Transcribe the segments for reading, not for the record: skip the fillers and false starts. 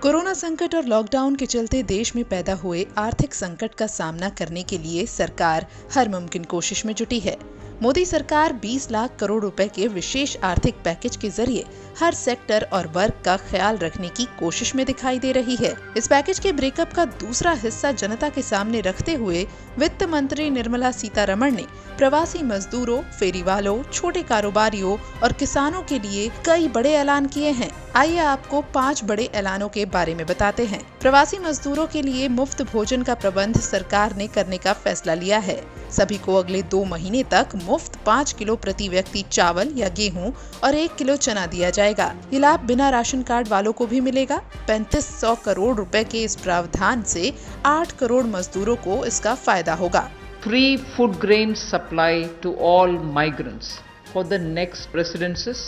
Corona संकट और lockdown के चलते देश में पैदा हुए आर्थिक संकट का सामना करने के लिए सरकार हर मुमकिन कोशिश में जुटी है। मोदी सरकार 20 लाख करोड़ रुपए के विशेष आर्थिक पैकेज के जरिए हर सेक्टर और वर्ग का ख्याल रखने की कोशिश में दिखाई दे रही है। इस पैकेज के ब्रेकअप का दूसरा हिस्सा जनता के सामने रखते हुए वित्त मंत्री निर्मला सीतारमण ने प्रवासी मजदूरों, फेरी वालों, छोटे कारोबारियों और किसानों के लिए कई बड़े ऐलान किए हैं। आइए आपको 5 बड़े ऐलानों के बारे में बताते हैं। प्रवासी मजदूरों के लिए मुफ्त भोजन का प्रबंध सरकार ने करने का फैसला लिया है। सभी को अगले 2 महीने तक मुफ्त 5 किलो प्रति व्यक्ति चावल या गेहूं और 1 किलो चना दिया जाएगा। ये लाभ बिना राशन कार्ड वालों को भी मिलेगा। 3500 करोड़ रुपए के इस प्रावधान से 8 करोड़ मजदूरों को इसका फायदा होगा। Free food grain supply to all migrants. For the next presidencies,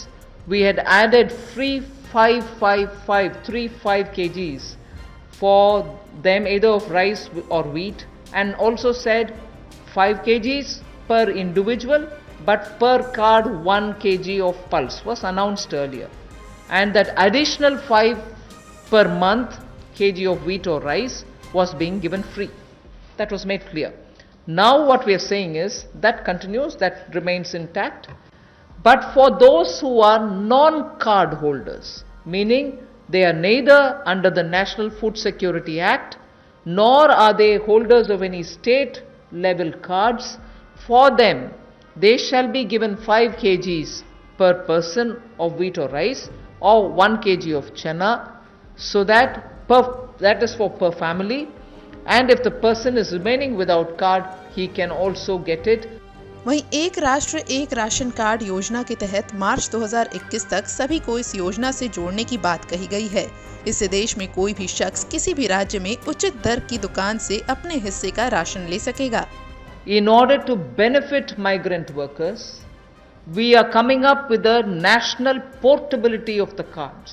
we had added free 35 kgs for them either of rice or wheat, and also said 5 kgs per individual, but per card 1 kg of pulse was announced earlier, and that additional 5 per month kg of wheat or rice was being given free. That was made clear. Now what we are saying is that continues, that remains intact. But for those who are non-card holders, meaning they are neither under the National Food Security Act, nor are they holders of any state level cards, for them they shall be given 5 kgs per person of wheat or rice, or 1 kg of chana, so that is for per family. And if the person is remaining without card, he can also get it. वहीं एक राष्ट्र एक ration card योजना के तहत मार्च 2021 तक सभी को इस योजना से जोड़ने की बात कही गई है। इससे देश में कोई भी शख्स किसी भी राज्य में उचित दर की दुकान से अपने हिस्से का राशन ले सकेगा। In order to benefit migrant workers, we are coming up with a national portability of the cards,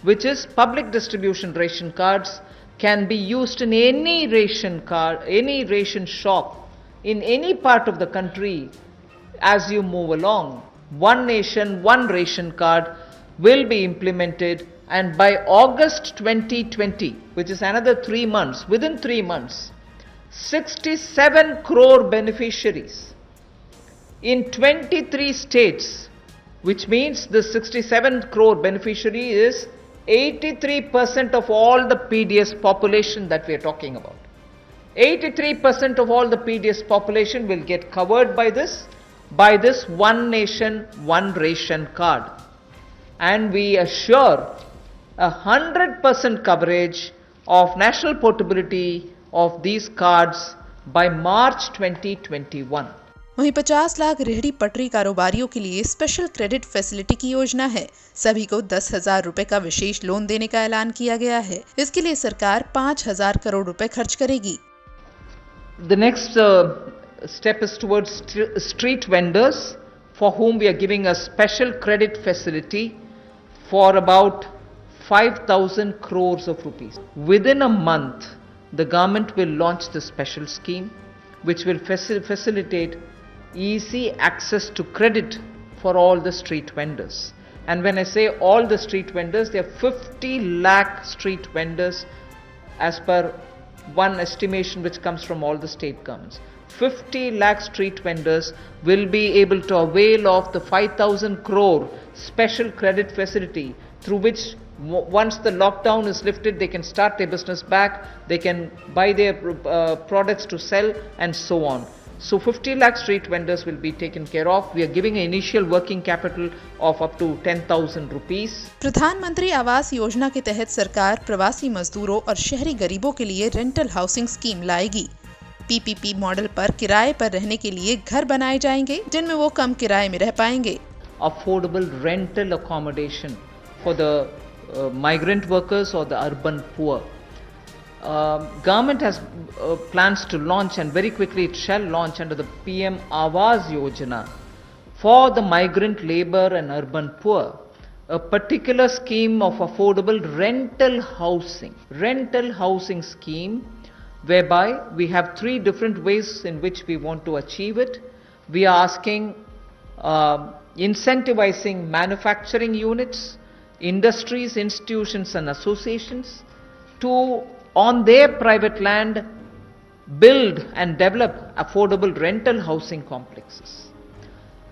which is public distribution ration cards can be used in any ration card, any ration shop in any part of the country as you move along. One nation, one ration card will be implemented, and by August 2020, which is another 3 months, within 3 months, 67 crore beneficiaries in 23 states, which means the 67 crore beneficiary is 83% of all the PDS population that we are talking about. 83% of all the PDS population will get covered by this one nation, one ration card. And we assure 100% coverage of national portability of these cards by March 2021. वहीं 50 लाख रेहड़ी पटरी कारोबारियों के लिए special credit facility की योजना है। सभी को 10,000 रुपए का विशेष लोन देने का ऐलान किया गया है। इसके लिए सरकार 5,000 करोड़ रुपए खर्च करेगी। The next step is towards street vendors, for whom we are giving a special credit facility for about 5,000 crores of rupees. Within a month, the government will launch the special scheme, which will facilitate easy access to credit for all the street vendors. And when I say all the street vendors, there are 50 lakh street vendors as per one estimation which comes from all the state governments. 50 lakh street vendors will be able to avail of the 5,000 crore special credit facility, through which once the lockdown is lifted, they can start their business back, they can buy their products to sell, and so on. So 50 lakh street vendors will be taken care of. We are giving an initial working capital of up to 10,000 rupees. प्रधानमंत्री आवास योजना के तहत सरकार प्रवासी मजदूरों और शहरी गरीबों के लिए रेंटल हाउसिंग स्कीम लाएगी। पीपीपी मॉडल पर किराए पर रहने के लिए घर बनाए जाएंगे, जिनमें वो कम किराए में रह पाएंगे। Affordable rental accommodation for the migrant workers or the urban poor. Government has plans to launch, and very quickly it shall launch, under the PM Awas Yojana for the migrant labor and urban poor, a particular scheme of affordable rental housing scheme, whereby we have 3 different ways in which we want to achieve it. We are asking incentivizing manufacturing units industries, institutions and associations to, on their private land, build and develop affordable rental housing complexes.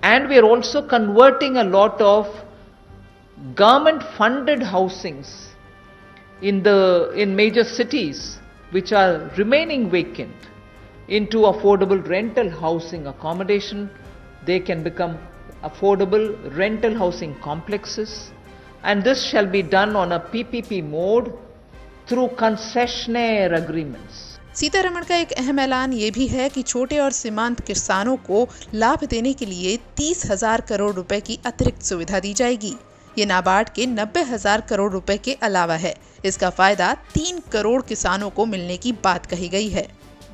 And we are also converting a lot of government funded housings in major cities which are remaining vacant into affordable rental housing accommodation. They can become affordable rental housing complexes, and this shall be done on a PPP mode through concessionaire agreements. Sitharaman का एक अहम ऐलान ये भी है कि छोटे और सीमांत किसानों को लाभ देने के लिए 30,000 करोड़ रुपए की अतिरिक्त सुविधा दी जाएगी। ये नाबार्ड के 90,000 करोड़ रुपए के अलावा है। इसका फायदा 3 करोड़ किसानों को मिलने की बात कही गई है।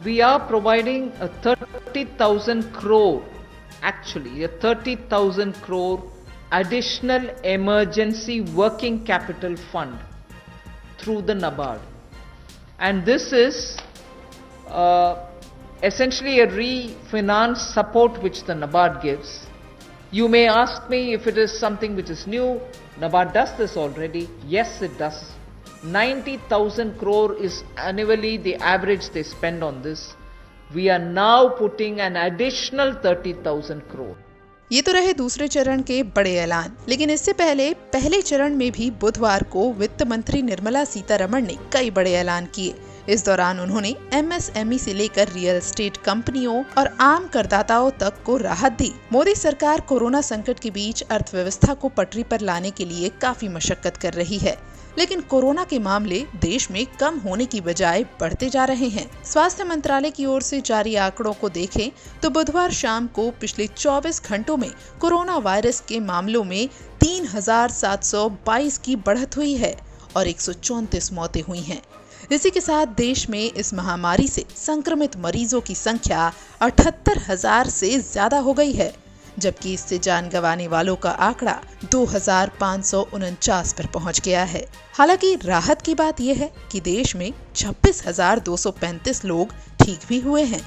We are providing a 30,000 crore, actually a 30,000 crore additional emergency working capital fund through the NABARD, and this is essentially a refinance support which the NABARD gives. You may ask me if it is something which is new. NABARD does this already. Yes, it does. 90,000 crore is annually the average they spend on this. We are now putting an additional 30,000 crore. ये तो रहे दूसरे चरण के बड़े ऐलान, लेकिन इससे पहले चरण में भी बुधवार को वित्त मंत्री निर्मला सीतारमण ने कई बड़े ऐलान किए। इस दौरान उन्होंने MSME से लेकर रियल एस्टेट कंपनियों और आम करदाताओं तक को राहत दी। मोदी सरकार कोरोना संकट के बीच अर्थव्यवस्था को पटरी पर लाने के लिए काफी मशक्कत कर रही है, लेकिन कोरोना के मामले देश में कम होने की बजाय बढ़ते जा रहे हैं। स्वास्थ्य मंत्रालय की ओर से जारी आंकड़ों को देखें तो बुधवार शाम को पिछले 24 घंटों में कोरोना वायरस के मामलों में 3,722 की बढ़त हुई है और 134 मौतें हुई हैं। इसी के साथ देश में इस महामारी से संक्रमित मरीजों की संख्या 78,000 से ज्यादा हो गई है, जबकि इससे जान गंवाने वालों का आंकड़ा 2,549 पर पहुंच गया है। हालांकि राहत की बात यह है कि देश में 26,235 लोग ठीक भी हुए हैं।